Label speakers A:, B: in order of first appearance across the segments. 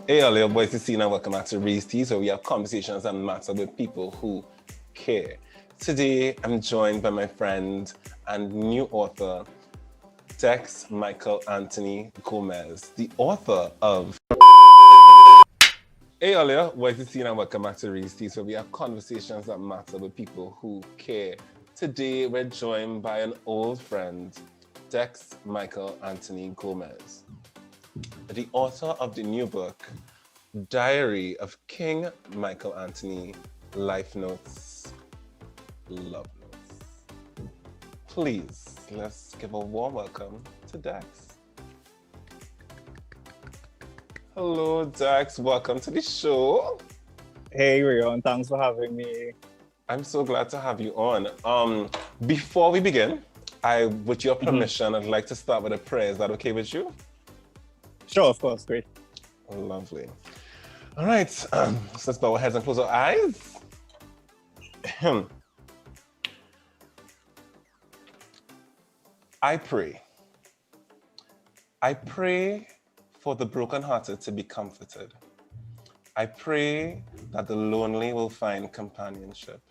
A: Hey, all your boys, it's and welcome back to Reese Tea, where we have conversations that matter with people who care. Today, I'm joined by my friend and new author, Dex Michael Anthony Gomez, the author of Hey, all your boys, it's and welcome back to Reese Tea, where we have conversations that matter with people who care. Today, we're joined by an old friend, Dex Michael Anthony Gomez, the author of the new book, Diary of King Michael Anthony, Life Notes, Love Notes. Please, let's give a warm welcome to Dex. Hello, Dex. Welcome to the show.
B: Hey, Reon. Thanks for having me.
A: I'm so glad to have you on. Before we begin, with your permission, I'd like to start with a prayer. Is that okay with you?
B: Sure, of course. Great.
A: Lovely. All right, so let's bow our heads and close our eyes. I pray for the brokenhearted to be comforted. I pray that the lonely will find companionship.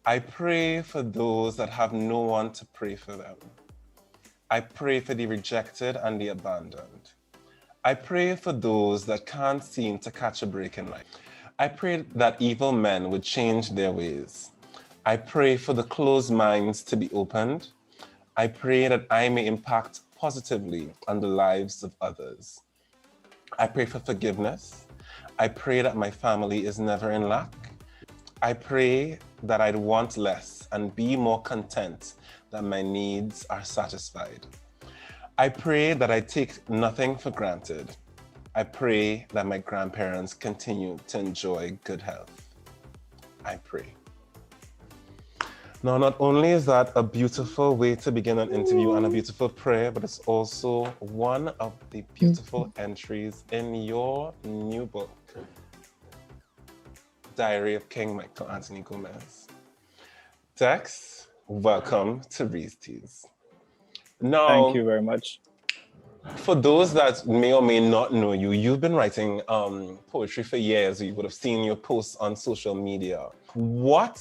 A: I pray for those that have no one to pray for them. I pray for the rejected and the abandoned. I pray for those that can't seem to catch a break in life. I pray that evil men would change their ways. I pray for the closed minds to be opened. I pray that I may impact positively on the lives of others. I pray for forgiveness. I pray that my family is never in lack. I pray that I'd want less and be more content that my needs are satisfied. I pray that I take nothing for granted. I pray that my grandparents continue to enjoy good health. I pray. Now, not only is that a beautiful way to begin an interview and a beautiful prayer, but it's also one of the beautiful entries in your new book, Diary of King Michael Anthony Gomez. Dex, welcome to Reese Teas. Now,
B: Thank you very much.
A: For those that may or may not know you, you've been writing poetry for years. You would have seen your posts on social media. What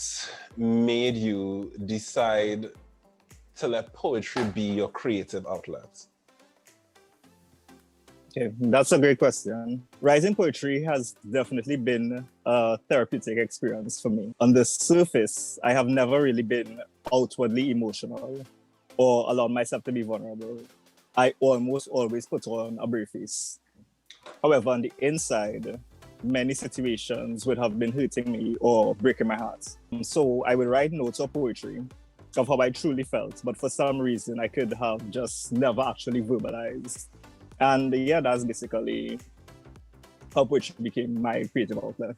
A: made you decide to let poetry be your creative outlet?
B: Okay, that's a great question. Writing poetry has definitely been a therapeutic experience for me. On the surface, I have never really been outwardly emotional or allowed myself to be vulnerable. I almost always put on a brave face. However, on the inside, many situations would have been hurting me or breaking my heart. So I would write notes or poetry of how I truly felt, but for some reason I could have just never actually verbalized. And yeah, that's basically how poetry became my creative outlet.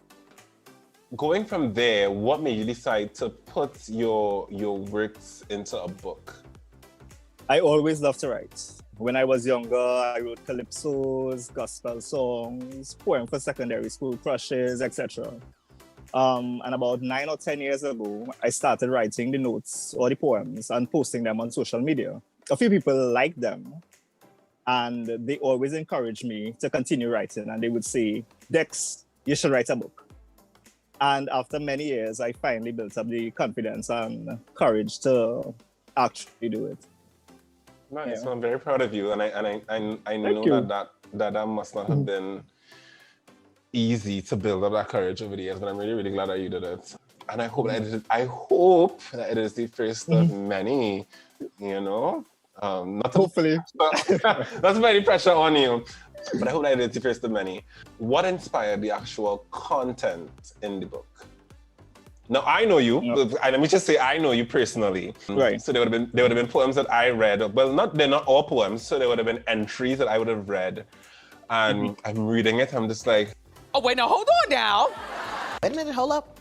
A: Going from there, what made you decide to put your works into a book?
B: I always loved to write. When I was younger, I wrote calypsos, gospel songs, poems for secondary school crushes, etc. And about 9 or 10 years ago, I started writing the notes or the poems and posting them on social media. A few people liked them, and they always encouraged me to continue writing. And they would say, Dex, you should write a book. And after many years, I finally built up the confidence and courage to actually do it.
A: Nice.
B: Yeah.
A: Well, I'm very proud of you, and I know that must not have been easy to build up that courage over the years. But I'm really, really glad that you did it, and I hope that it is the first of many. You know, not to,
B: Hopefully.
A: not to put any pressure on you, but I hope that it is the first of many. What inspired the actual content in the book? Now, I know you, and let me just say I know you personally.
B: Right.
A: So there would have been poems that I read. Well, they're not all poems, so there would have been entries that I would have read. And I'm reading it, I'm just like,
C: oh wait, now hold on now.
D: Wait a minute, hold up.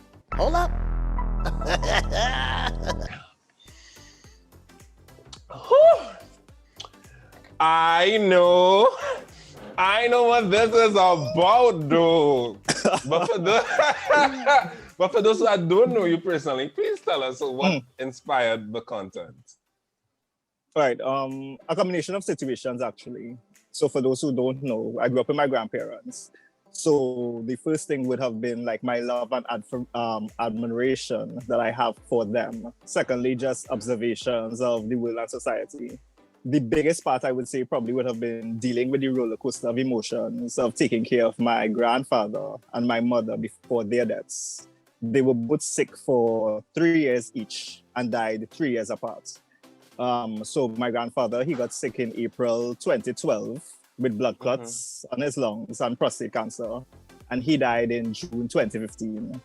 A: I know what this is about, though. But for those who don't know you personally, please tell us what inspired the content.
B: Right. A combination of situations, actually. So for those who don't know, I grew up with my grandparents. So the first thing would have been like my love and admiration that I have for them. Secondly, just observations of the world and society. The biggest part I would say probably would have been dealing with the roller coaster of emotions of taking care of my grandfather and my mother before their deaths. They were both sick for 3 years each and died 3 years apart. So my grandfather, he got sick in April 2012 with blood clots on his lungs and prostate cancer, and he died in June 2015.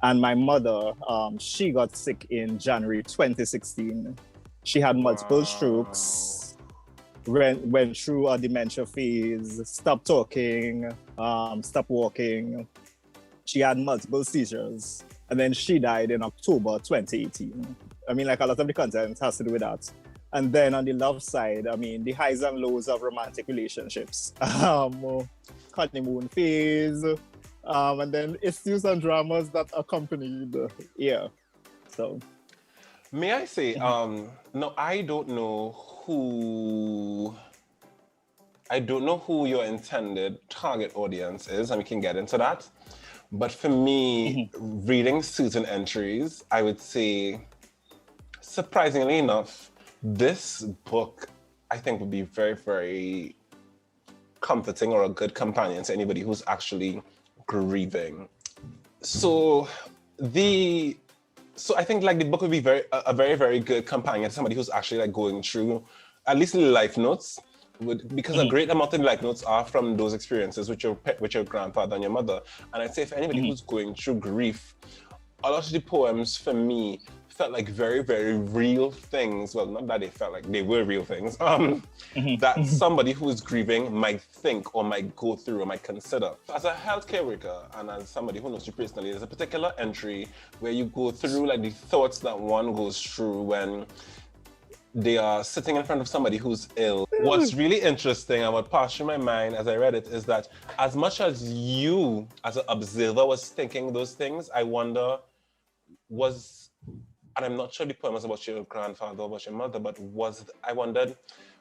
B: And my mother, she got sick in January 2016. She had multiple strokes, went through a dementia phase, stopped talking, stopped walking. She had multiple seizures, and then she died in October 2018. I mean, like a lot of the content has to do with that. And then on the love side, I mean, the highs and lows of romantic relationships, honeymoon phase, and then issues and dramas that accompanied, So.
A: May I say, no, I don't know who your intended target audience is, and we can get into that. But for me, reading certain entries, I would say, surprisingly enough, this book, I think, would be very, very comforting or a good companion to anybody who's actually grieving. So I think like the book would be a very, very good companion to somebody who's actually like going through at least life notes, because a great amount of life notes are from those experiences with your grandfather and your mother. And I'd say for anybody who's going through grief, a lot of the poems for me felt like very, very real things. Well, not that they felt like they were real things. That somebody who is grieving might think or might go through or might consider. As a healthcare worker and as somebody who knows you personally, there's a particular entry where you go through like the thoughts that one goes through when they are sitting in front of somebody who's ill. What's really interesting and what passed through my mind as I read it is that as much as you, as an observer, was thinking those things, I wonder, and I'm not sure the poem was about your grandfather or about your mother, but I wondered,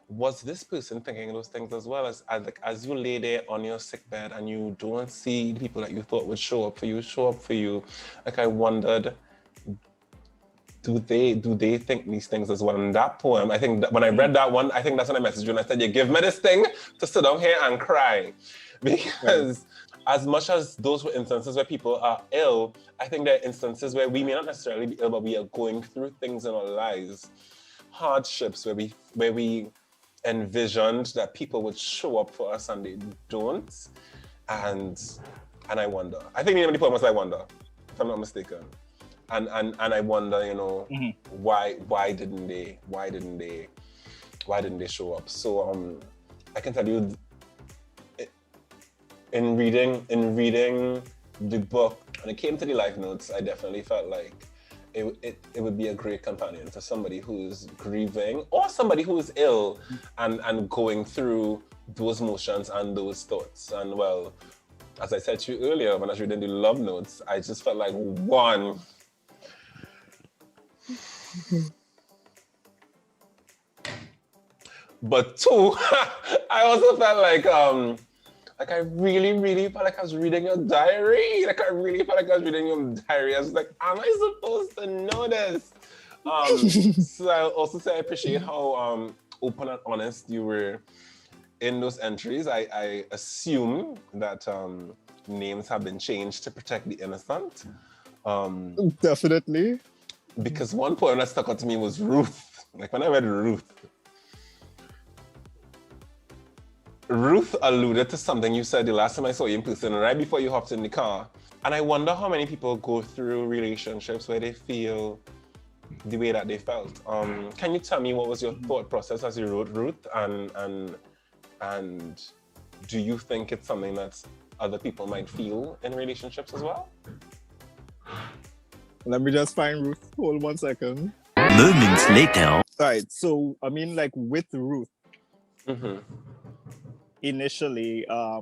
A: was this person thinking those things as well? As you lay there on your sick bed and you don't see the people that you thought would show up for you, like I wondered, do they think these things as well? And that poem, I think that when I read that one, I think that's when I messaged you and I said, you give me this thing to sit down here and cry. Because as much as those were instances where people are ill, I think there are instances where we may not necessarily be ill, but we are going through things in our lives, hardships where we envisioned that people would show up for us and they don't. And I wonder. I think the name of the poem was I Wonder, if I'm not mistaken. And I wonder, you know, why didn't they show up? So I can tell you, in reading the book, when it came to the life notes, I definitely felt like it would be a great companion for somebody who's grieving or somebody who's ill and going through those emotions and those thoughts. And well, as I said to you earlier, when I was reading the love notes, I just felt like one, but two, I also felt like I really, really felt like I was reading your diary. Like I really felt like I was reading your diary. I was like, am I supposed to know this? So I also say I appreciate how open and honest you were in those entries. I assume that names have been changed to protect the innocent.
B: Definitely.
A: Because one poem that stuck out to me was Ruth. Like when I read Ruth alluded to something you said the last time I saw you in person, right before you hopped in the car. And I wonder how many people go through relationships where they feel the way that they felt. Can you tell me what was your thought process as you wrote Ruth? And do you think it's something that other people might feel in relationships as well?
B: Let me just find Ruth. Hold 1 second.
E: Moments later.
B: All right. So, I mean, like with Ruth, initially, I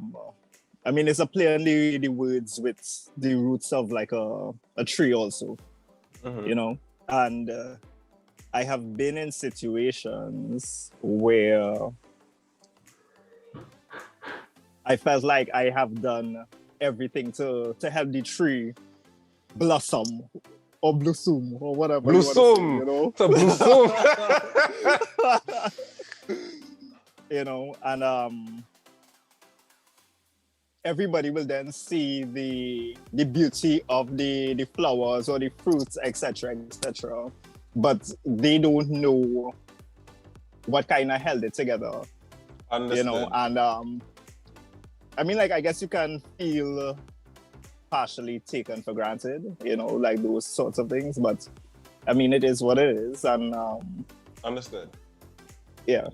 B: mean, it's a play on the words with the roots of like a tree also, you know? And I have been in situations where I felt like I have done everything to help the tree blossom or blossom or whatever you want to say, you know.
A: To blossom.
B: You know, and everybody will then see the beauty of the flowers or the fruits, etc., etc. But they don't know what kind of held it together.
A: Understood.
B: You know, and I mean, like, I guess you can feel partially taken for granted, you know, like those sorts of things. But I mean, it is what it is, and
A: understood.
B: Yeah.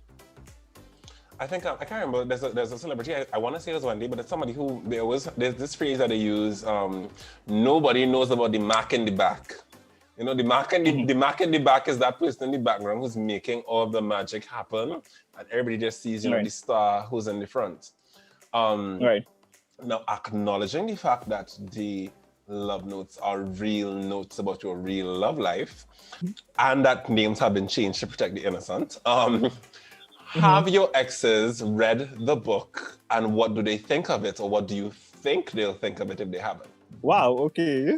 A: I think I can't remember. There's a celebrity. I want to say it was one day, but it's somebody who there's this phrase that they use. Nobody knows about the mark in the back. You know, the mark in the mark in the back is that person in the background who's making all of the magic happen, and everybody just sees, you know, the star who's in the front.
B: Right.
A: Now, acknowledging the fact that the love notes are real notes about your real love life, and that names have been changed to protect the innocent. Have your exes read the book, and what do they think of it, or what do you think they'll think of it if they haven't?
B: Wow. Okay.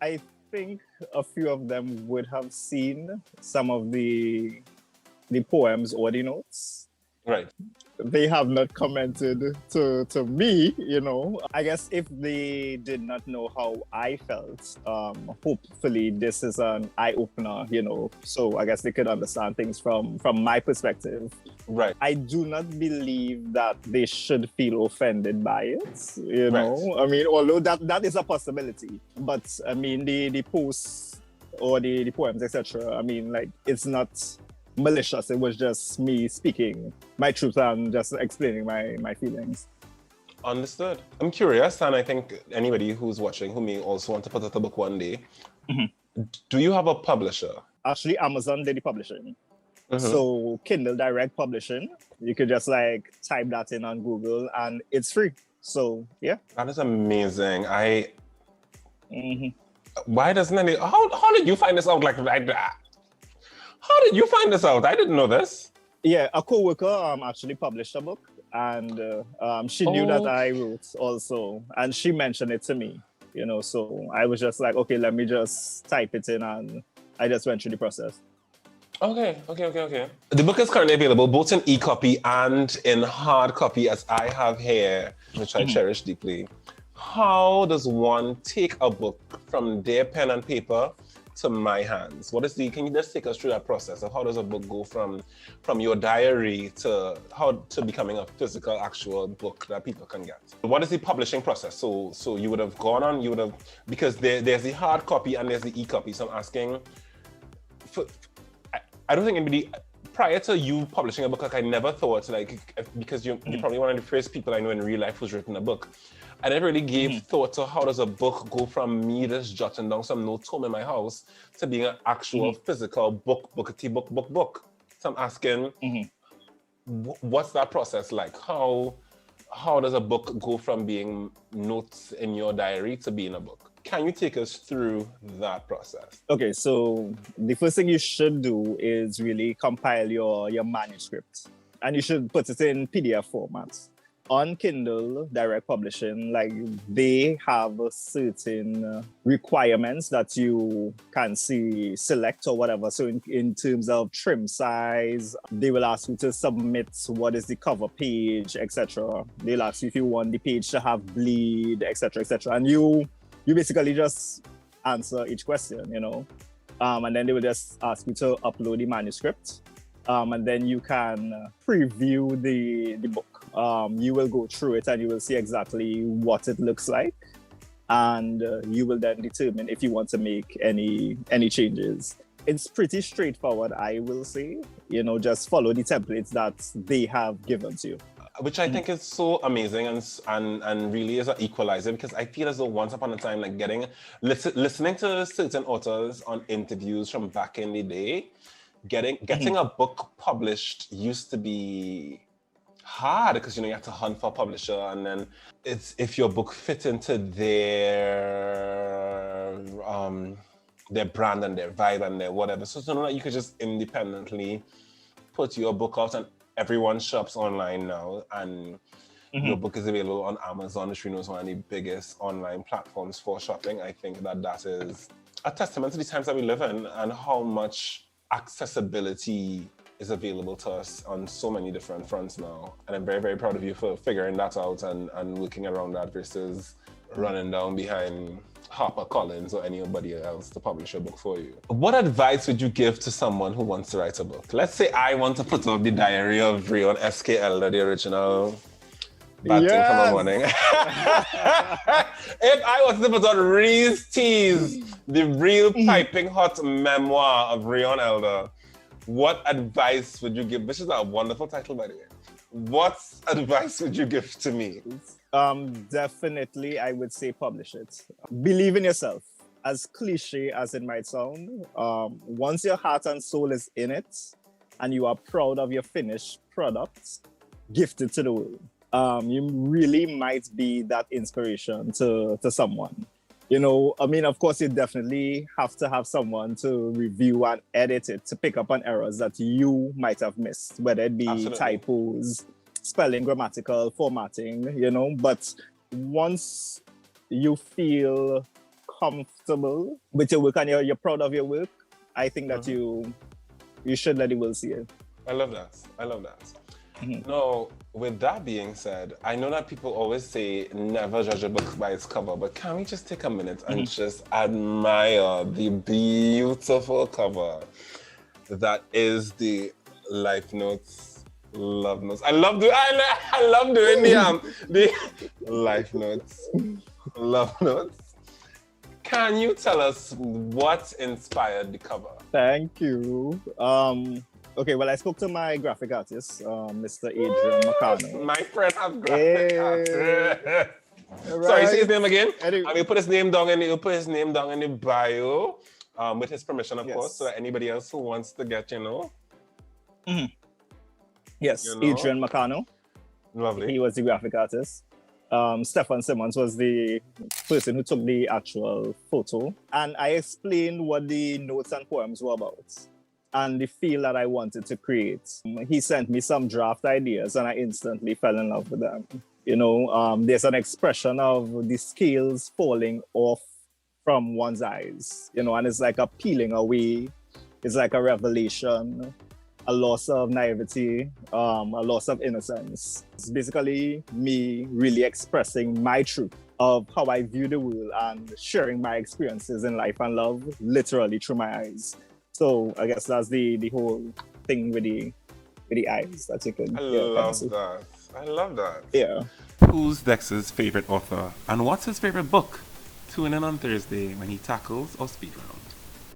B: I think a few of them would have seen some of the poems or the notes.
A: Right.
B: They have not commented to me, you know. I guess if they did not know how I felt, hopefully this is an eye-opener, you know. So I guess they could understand things from my perspective.
A: Right.
B: I do not believe that they should feel offended by it, you know.
A: Right.
B: I mean, although that is a possibility. But I mean, the posts or the poems, etc. I mean, like, it's not malicious. It was just me speaking my truth and just explaining my feelings.
A: Understood. I'm curious, and I think anybody who's watching who may also want to put out a book one day, do you have a publisher?
B: Actually, Amazon did the publishing. So Kindle Direct Publishing, you could just like type that in on Google and it's free. So yeah.
A: That is amazing. Why doesn't any, how did you find this out like that? How did you find this out? I didn't know this.
B: Yeah, a co-worker actually published a book, and she knew that I wrote also, and she mentioned it to me, you know, so I was just like, okay, let me just type it in, and I just went through the process.
A: Okay. The book is currently available both in e-copy and in hard copy, as I have here, which I cherish deeply. How does one take a book from their pen and paper to my hands? Can you just take us through that process of how does a book go from your diary to becoming a physical actual book that people can get? What is the publishing process? So you would have because there's the hard copy and there's the e-copy. So I'm asking, I don't think anybody, prior to you publishing a book, like I never thought, because you're probably one of the first people I know in real life who's written a book. I never really gave thought to how does a book go from me just jotting down some notes home in my house to being an actual physical book. So I'm asking, what's that process like? How does a book go from being notes in your diary to being a book? Can you take us through that process? Okay,
B: so the first thing you should do is really compile your manuscript, and you should put it in PDF format. On Kindle Direct Publishing, like, they have certain requirements that you can select or whatever. So in terms of trim size, they will ask you to submit what is the cover page, etc. They'll ask you if you want the page to have bleed, etc., etc. And you basically just answer each question, you know. And then they will just ask you to upload the manuscript. And then you can preview the book. You will go through it and you will see exactly what it looks like. And you will then determine if you want to make any changes. It's pretty straightforward, I will say. You know, just follow the templates that they have given to you.
A: Which I think is so amazing and really is an equalizer, because I feel as though once upon a time, like listening to certain authors on interviews from back in the day, getting a book published used to be hard, because you have to hunt for a publisher, and then it's if your book fit into their brand and their vibe and their whatever. So to know that you could just independently put your book out, and everyone shops online now, and Your book is available on Amazon, which we know is one of the biggest online platforms for shopping. I think that is a testament to the times that we live in and how much accessibility is available to us on so many different fronts now. And I'm very, very proud of you for figuring that out and working around that versus running down behind HarperCollins or anybody else to publish a book for you. What advice would you give to someone who wants to write a book? Let's say I want to put out the diary of Reon S.K. Elder, the original bad thing from the morning. If I was to put out Ree's Tease, the real piping hot memoir of Reon Elder, what advice would you give? This is a wonderful title, by the way. What advice would you give to me?
B: Definitely, I would say publish it. Believe in yourself. As cliche as it might sound, once your heart and soul is in it and you are proud of your finished product, gift it to the world. You really might be that inspiration to someone. You know, I mean, of course, you definitely have to have someone to review and edit it to pick up on errors that you might have missed, whether it be
A: Absolutely.
B: typos, spelling, grammatical, formatting, you know. But once you feel comfortable with your work and you're proud of your work, I think that you should let the world see it.
A: I love that. Now, with that being said, I know that people always say never judge a book by its cover, but can we just take a minute and just admire the beautiful cover that is the Life Notes, Love Notes. I love doing the Life Notes, Love Notes. Can you tell us what inspired the cover?
B: Thank you. Okay, well, I spoke to my graphic artist, Mr. Adrian Macano.
A: My friend have graphic artist.
B: Right.
A: Sorry, say his name again.
B: Anyway.
A: We'll put his name down in the bio, with his permission, of course, so that anybody else who wants to get,
B: Yes,
A: You know?
B: Adrian Macano.
A: Lovely.
B: He was the graphic artist. Stefan Simmons was the person who took the actual photo. And I explained what the notes and poems were about and the feel that I wanted to create. He sent me some draft ideas and I instantly fell in love with them. You know, there's an expression of the scales falling off from one's eyes, you know, and it's like a peeling away. It's like a revelation, a loss of naivety, a loss of innocence. It's basically me really expressing my truth of how I view the world and sharing my experiences in life and love literally through my eyes. So I guess that's the whole thing with the eyes that you could.
A: I love that.
B: Yeah.
A: Who's Dex's favorite author and what's his favorite book? Tune in on Thursday when he tackles our speed round.